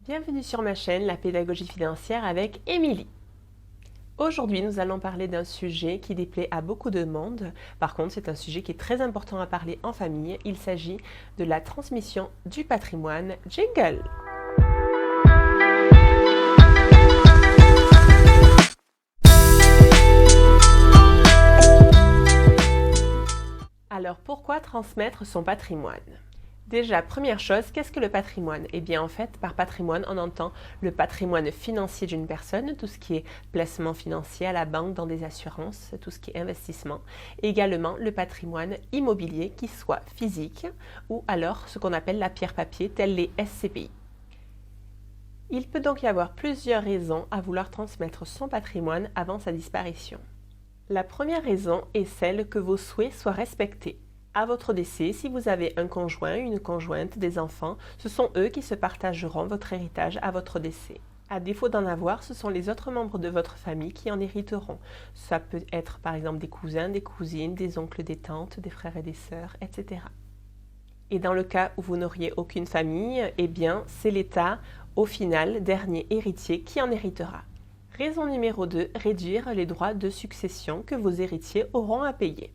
Bienvenue sur ma chaîne La pédagogie financière avec Émilie. Aujourd'hui, nous allons parler d'un sujet qui déplaît à beaucoup de monde. Par contre, c'est un sujet qui est très important à parler en famille. Il s'agit de la transmission du patrimoine. Jingle! Alors, pourquoi transmettre son patrimoine? Déjà, première chose, qu'est-ce que le patrimoine? Eh bien, en fait, par patrimoine, on entend le patrimoine financier d'une personne, tout ce qui est placement financier à la banque, dans des assurances, tout ce qui est investissement. Et également, le patrimoine immobilier, qui soit physique, ou alors ce qu'on appelle la pierre-papier, tels les SCPI. Il peut donc y avoir plusieurs raisons à vouloir transmettre son patrimoine avant sa disparition. La première raison est celle que vos souhaits soient respectés. À votre décès, si vous avez un conjoint, une conjointe, des enfants, ce sont eux qui se partageront votre héritage à votre décès. À défaut d'en avoir, ce sont les autres membres de votre famille qui en hériteront. Ça peut être par exemple des cousins, des cousines, des oncles, des tantes, des frères et des sœurs, etc. Et dans le cas où vous n'auriez aucune famille, eh bien, c'est l'État, au final, dernier héritier, qui en héritera. Raison numéro 2, réduire les droits de succession que vos héritiers auront à payer.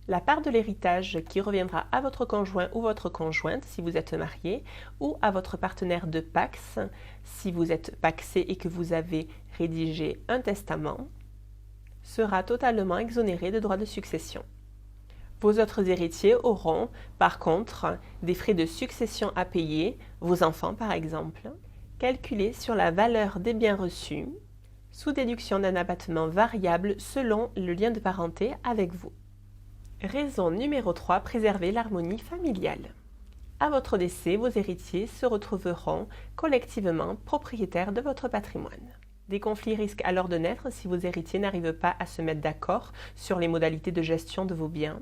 La part de l'héritage qui reviendra à votre conjoint ou votre conjointe si vous êtes marié, ou à votre partenaire de Pacs si vous êtes pacsé et que vous avez rédigé un testament, sera totalement exonérée de droits de succession. Vos autres héritiers auront, par contre, des frais de succession à payer, vos enfants par exemple, calculés sur la valeur des biens reçus, sous déduction d'un abattement variable selon le lien de parenté avec vous. Raison numéro 3, préserver l'harmonie familiale. À votre décès, vos héritiers se retrouveront collectivement propriétaires de votre patrimoine. Des conflits risquent alors de naître si vos héritiers n'arrivent pas à se mettre d'accord sur les modalités de gestion de vos biens,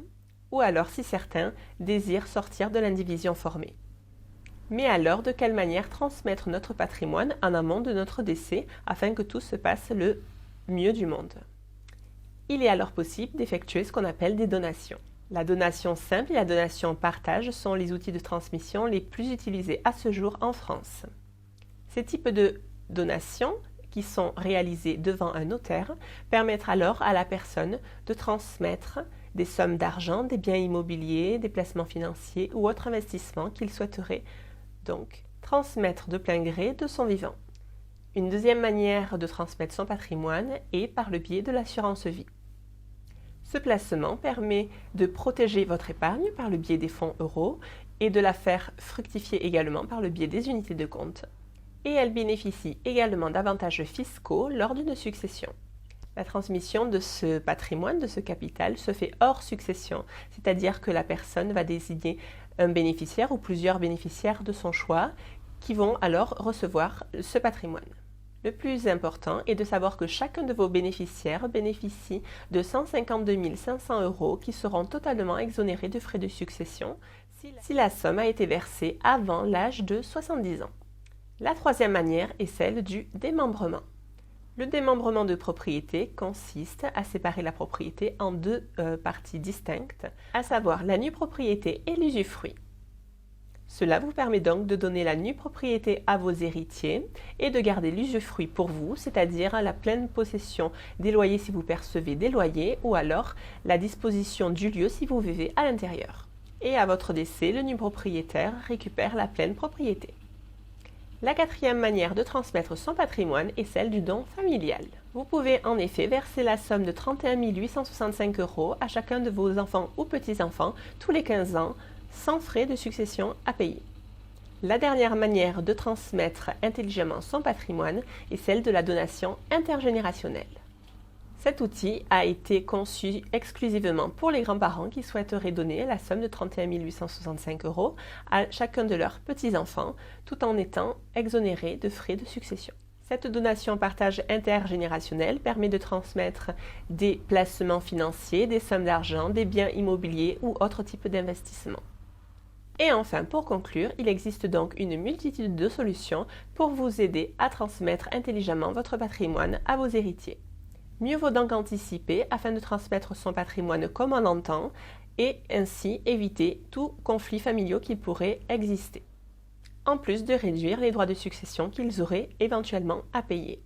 ou alors si certains désirent sortir de l'indivision formée. Mais alors, de quelle manière transmettre notre patrimoine en amont de notre décès afin que tout se passe le mieux du monde? Il est alors possible d'effectuer ce qu'on appelle des donations. La donation simple et la donation partage sont les outils de transmission les plus utilisés à ce jour en France. Ces types de donations, qui sont réalisées devant un notaire, permettent alors à la personne de transmettre des sommes d'argent, des biens immobiliers, des placements financiers ou autres investissements qu'il souhaiterait donc transmettre de plein gré de son vivant. Une deuxième manière de transmettre son patrimoine est par le biais de l'assurance vie. Ce placement permet de protéger votre épargne par le biais des fonds euros et de la faire fructifier également par le biais des unités de compte. Et elle bénéficie également d'avantages fiscaux lors d'une succession. La transmission de ce patrimoine, de ce capital, se fait hors succession, c'est-à-dire que la personne va désigner un bénéficiaire ou plusieurs bénéficiaires de son choix qui vont alors recevoir ce patrimoine. Le plus important est de savoir que chacun de vos bénéficiaires bénéficie de 152 500 € qui seront totalement exonérés de frais de succession si la somme a été versée avant l'âge de 70 ans. La troisième manière est celle du démembrement. Le démembrement de propriété consiste à séparer la propriété en deux parties distinctes, à savoir la nue propriété et l'usufruit. Cela vous permet donc de donner la nue propriété à vos héritiers et de garder l'usufruit pour vous, c'est-à-dire la pleine possession des loyers si vous percevez des loyers ou alors la disposition du lieu si vous vivez à l'intérieur. Et à votre décès, le nu propriétaire récupère la pleine propriété. La quatrième manière de transmettre son patrimoine est celle du don familial. Vous pouvez en effet verser la somme de 31 865 € à chacun de vos enfants ou petits-enfants tous les 15 ans, sans frais de succession à payer. La dernière manière de transmettre intelligemment son patrimoine est celle de la donation intergénérationnelle. Cet outil a été conçu exclusivement pour les grands-parents qui souhaiteraient donner la somme de 31 865 € à chacun de leurs petits-enfants, tout en étant exonérés de frais de succession. Cette donation partage intergénérationnel permet de transmettre des placements financiers, des sommes d'argent, des biens immobiliers ou autres types d'investissements. Et enfin, pour conclure, il existe donc une multitude de solutions pour vous aider à transmettre intelligemment votre patrimoine à vos héritiers. Mieux vaut donc anticiper afin de transmettre son patrimoine comme on l'entend et ainsi éviter tout conflit familial qui pourrait exister. en plus de réduire les droits de succession qu'ils auraient éventuellement à payer.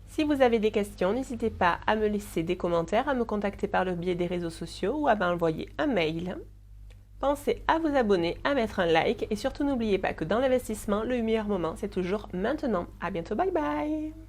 Si vous avez des questions, n'hésitez pas à me laisser des commentaires, à me contacter par le biais des réseaux sociaux ou à m'envoyer un mail. Pensez à vous abonner, à mettre un like et surtout n'oubliez pas que dans l'investissement, le meilleur moment, c'est toujours maintenant. À bientôt, bye bye!